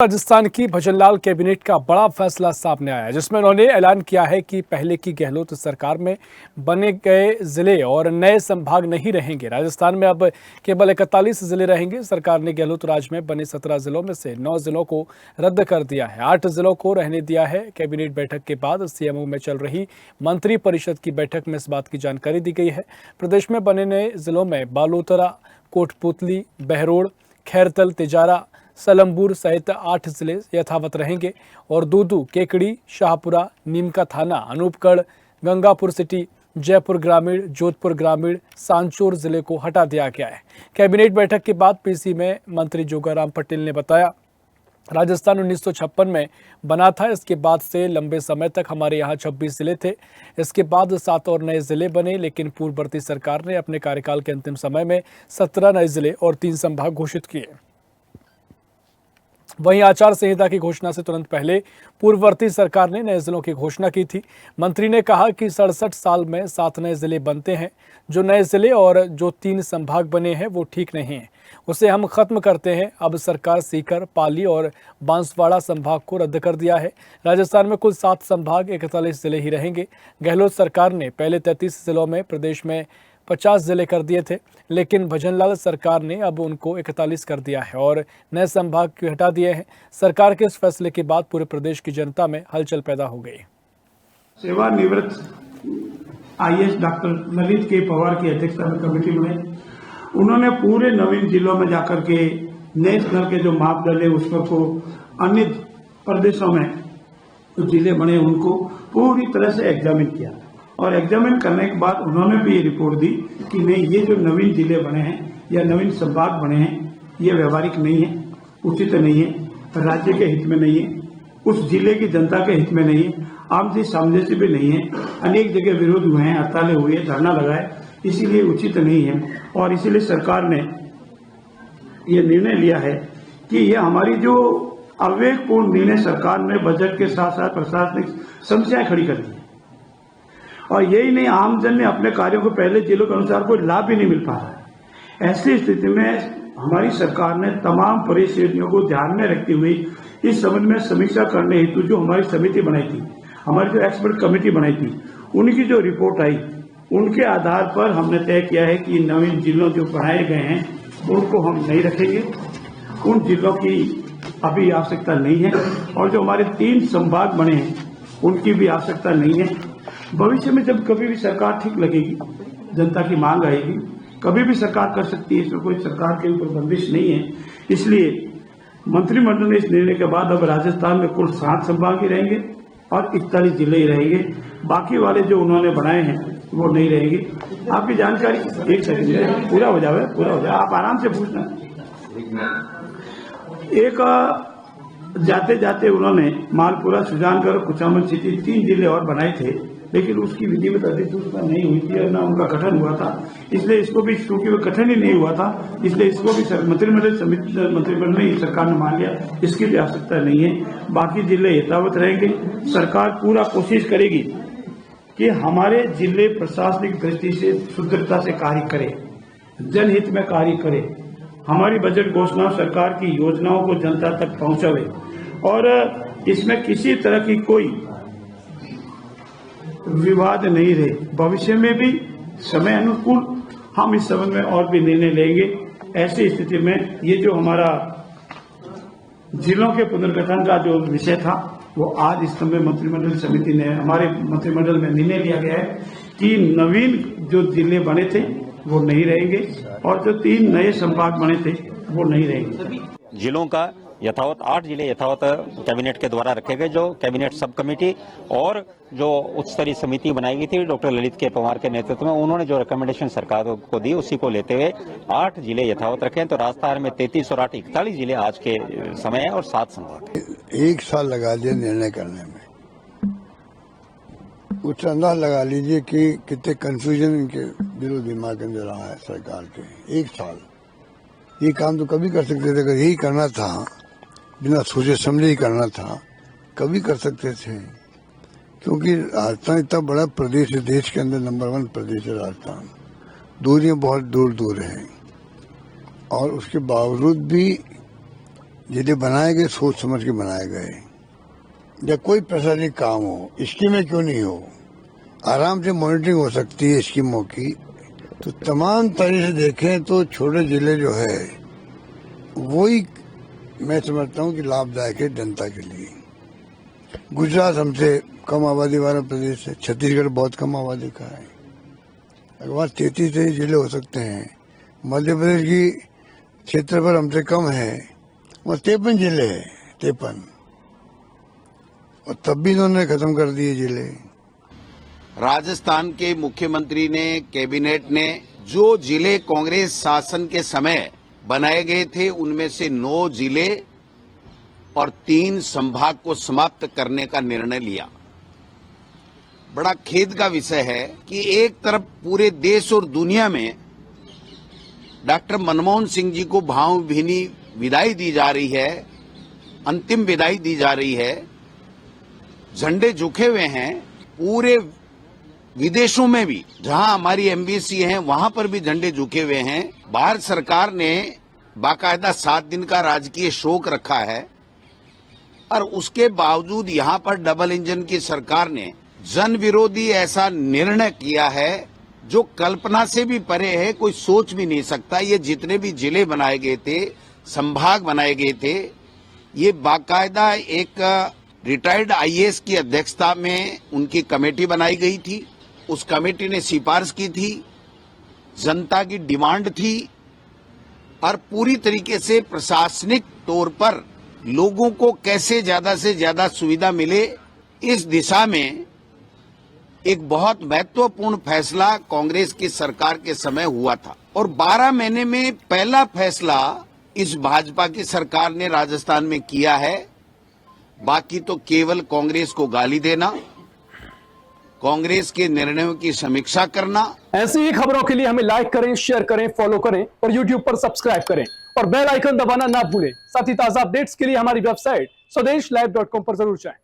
राजस्थान की भजनलाल कैबिनेट का बड़ा फैसला सामने आया जिसमें उन्होंने ऐलान किया है कि पहले की गहलोत सरकार में बने गए जिले और नए संभाग नहीं रहेंगे। राजस्थान में अब केवल 41 जिले रहेंगे। सरकार ने गहलोत राज में बने 17 जिलों में से 9 जिलों को रद्द कर दिया है, 8 जिलों को रहने दिया है। कैबिनेट बैठक के बाद सीएमओ में चल रही मंत्रिपरिषद की बैठक में इस बात की जानकारी दी गई है। प्रदेश में बने नए जिलों में बालोतरा, कोटपुतली, बहरोड़, खैरतल, तिजारा, सलमपुर सहित 8 जिले यथावत रहेंगे और दूदू, केकड़ी, शाहपुरा, नीमका थाना, अनूपगढ़, गंगापुर सिटी, जयपुर ग्रामीण, जोधपुर ग्रामीण, सांचौर जिले को हटा दिया गया है। कैबिनेट बैठक के बाद पीसी में मंत्री जोगाराम पटेल ने बताया, राजस्थान 1956 में बना था। इसके बाद से लंबे समय तक हमारे यहाँ 26 जिले थे। इसके बाद 7 और नए जिले बने, लेकिन पूर्ववर्ती सरकार ने अपने कार्यकाल के अंतिम समय में 17 नए जिले और 3 संभाग घोषित किए। वहीं आचार संहिता की घोषणा से तुरंत पहले पूर्ववर्ती सरकार ने नए जिलों की घोषणा की थी। मंत्री ने कहा कि 67 साल में 7 नए जिले बनते हैं। जो नए जिले और जो 3 संभाग बने हैं वो ठीक नहीं है, उसे हम खत्म करते हैं। अब सरकार सीकर, पाली और बांसवाड़ा संभाग को रद्द कर दिया है। राजस्थान में कुल 7 संभाग, 41 जिले ही रहेंगे। गहलोत सरकार ने पहले 33 जिलों में प्रदेश में 50 जिले कर दिए थे, लेकिन भजनलाल सरकार ने अब उनको 41 कर दिया है और नए संभाग क्यों हटा दिए हैं। सरकार के इस फैसले के बाद पूरे प्रदेश की जनता में हलचल पैदा हो गई। सेवानिवृत्त आईएएस डॉक्टर ललित के पवार की अध्यक्षता में कमेटी में उन्होंने पूरे नवीन जिलों में जाकर के नेशनल के जो मापदंड है उस पर को अन्य प्रदेशों में जो जिले बने उनको पूरी तरह से एग्जामिन किया और एग्जामिन करने के बाद उन्होंने भी ये रिपोर्ट दी कि नहीं, ये जो नवीन जिले बने हैं या नवीन संभाग बने हैं ये व्यवहारिक नहीं है, उचित नहीं है, राज्य के हित में नहीं है, उस जिले की जनता के हित में नहीं है, आम सामंजस्य भी नहीं है। अनेक जगह विरोध हुए हैं, हड़तालें हुई है, धरना लगाए, इसीलिए उचित नहीं है। और इसीलिए सरकार ने ये निर्णय लिया है कि ये हमारी जो अविवेकपूर्ण निर्णय सरकार ने बजट के साथ साथ प्रशासनिक समस्याएं खड़ी कर दी और यही नहीं, आमजन ने अपने कार्यों को पहले जिलों के अनुसार कोई लाभ भी नहीं मिल पा रहा है। ऐसी स्थिति में हमारी सरकार ने तमाम परिस्थितियों को ध्यान में रखते हुए इस संबंध में समीक्षा करने हेतु जो हमारी समिति बनाई थी, हमारी जो एक्सपर्ट कमेटी बनाई थी, उनकी जो रिपोर्ट आई उनके आधार पर हमने तय किया है कि नवीन जिलों जो बनाए गए हैं उनको हम नहीं रखेंगे, उन जिलों की अभी आवश्यकता नहीं है और जो हमारे 3 संभाग बने हैं उनकी भी आवश्यकता नहीं है। भविष्य में जब कभी भी सरकार ठीक लगेगी, जनता की मांग आएगी, कभी भी सरकार कर सकती है, इसमें कोई सरकार के ऊपर बंदिश नहीं है। इसलिए मंत्रिमंडल ने इस निर्णय के बाद अब राजस्थान में कुल 7 संभाग ही रहेंगे और 41 जिले ही रहेंगे। बाकी वाले जो उन्होंने बनाए हैं वो नहीं रहेंगे। आपकी जानकारी एक सेकंड पूरा हो जाए, आप आराम से पूछना। एक जाते जाते उन्होंने मालपुरा, सुजानगढ़, कुचामन सिटी 3 जिले और बनाए थे, लेकिन उसकी विधिवत अधिसूचना नहीं हुई थी और न उनका गठन हुआ था। इसलिए इसको भी, क्योंकि वो गठन ही नहीं हुआ था, इसलिए इसको भी मंत्रिमंडल ने सरकार ने मान लिया, इसकी भी आवश्यकता नहीं है। बाकी जिले यथावत रहेंगे। सरकार पूरा कोशिश करेगी कि हमारे जिले प्रशासनिक दृष्टि से सुदृढ़ता से कार्य करे, जनहित में कार्य करे, हमारी बजट घोषणा सरकार की योजनाओं को जनता तक पहुंचावे और इसमें किसी तरह की कोई विवाद नहीं रहे। भविष्य में भी समय अनुकूल हम इस संबंध में और भी निर्णय लेंगे। ऐसी स्थिति में ये जो हमारा जिलों के पुनर्गठन का जो विषय था वो आज इस समय मंत्रिमंडल समिति ने, हमारे मंत्रिमंडल में निर्णय लिया गया है कि नवीन जो जिले बने थे वो नहीं रहेंगे और जो 3 नए संभाग बने थे वो नहीं रहेंगे। जिलों का यथावत 8 जिले यथावत कैबिनेट के द्वारा रखे गए। जो कैबिनेट सब कमेटी और जो उच्च स्तरीय समिति बनाई गई थी डॉक्टर ललित के पवार के नेतृत्व में, उन्होंने जो रिकमेंडेशन सरकार को दी उसी को लेते हुए 8 जिले यथावत रखे हैं। तो राजस्थान में 33 और 8 41 जिले आज के समय है और 7 संभाग। 1 साल लगा दिया निर्णय करने में, कुछ अंदाज लगा लीजिए कि कितने कंफ्यूजन इनके दिलो दिमाग के अंदर रहा है सरकार के। 1 साल ये काम तो कभी कर सकते थे, अगर यही करना था, बिना सोचे समझे ही करना था, कभी कर सकते थे। क्योंकि राजस्थान इतना बड़ा प्रदेश है, देश के अंदर नंबर 1 प्रदेश है राजस्थान, दूरियां बहुत दूर दूर हैं और उसके बावजूद भी जिले बनाए गए सोच समझ के बनाए गए। या कोई प्रशासनिक काम हो, स्कीमें क्यों नहीं हो, आराम से मॉनिटरिंग हो सकती है स्कीमों की। तो तमाम तरह से देखें तो छोटे जिले जो है वही मैं समझता हूँ कि लाभदायक है जनता के लिए। गुजरात हमसे कम आबादी वाला प्रदेश है, छत्तीसगढ़ बहुत कम आबादी का है, अगर वहाँ 33 जिले हो सकते हैं। मध्य प्रदेश की क्षेत्रफल हमसे कम है, वहाँ 53 जिले हैं, 53, और तब भी इन्होंने खत्म कर दिए जिले। राजस्थान के मुख्यमंत्री ने, कैबिनेट ने जो जिले कांग्रेस शासन के समय बनाए गए थे उनमें से 9 जिले और 3 संभाग को समाप्त करने का निर्णय लिया। बड़ा खेद का विषय है कि एक तरफ पूरे देश और दुनिया में डॉक्टर मनमोहन सिंह जी को भावभीनी विदाई दी जा रही है, अंतिम विदाई दी जा रही है, झंडे झुके हुए हैं। पूरे विदेशों में भी जहां हमारी एम्बेसी है वहां पर भी झंडे झुके हुए हैं। भारत सरकार ने बाकायदा 7 दिन का राजकीय शोक रखा है और उसके बावजूद यहां पर डबल इंजन की सरकार ने जन विरोधी ऐसा निर्णय किया है जो कल्पना से भी परे है, कोई सोच भी नहीं सकता। ये जितने भी जिले बनाए गए थे, संभाग बनाए गए थे, ये बाकायदा एक रिटायर्ड आईएएस की अध्यक्षता में उनकी कमेटी बनाई गई थी। उस कमेटी ने सिफारिश की थी, जनता की डिमांड थी और पूरी तरीके से प्रशासनिक तौर पर लोगों को कैसे ज्यादा से ज्यादा सुविधा मिले, इस दिशा में एक बहुत महत्वपूर्ण फैसला कांग्रेस की सरकार के समय हुआ था। और 12 महीने में पहला फैसला इस भाजपा की सरकार ने राजस्थान में किया है। बाकी तो केवल कांग्रेस को गाली देना, कांग्रेस के निर्णयों की समीक्षा करना। ऐसी ही खबरों के लिए हमें लाइक करें, शेयर करें, फॉलो करें और यूट्यूब पर सब्सक्राइब करें और बेल आइकन दबाना ना भूलें। साथ ही ताजा अपडेट्स के लिए हमारी वेबसाइट स्वदेशलाइव.com पर जरूर जाएं।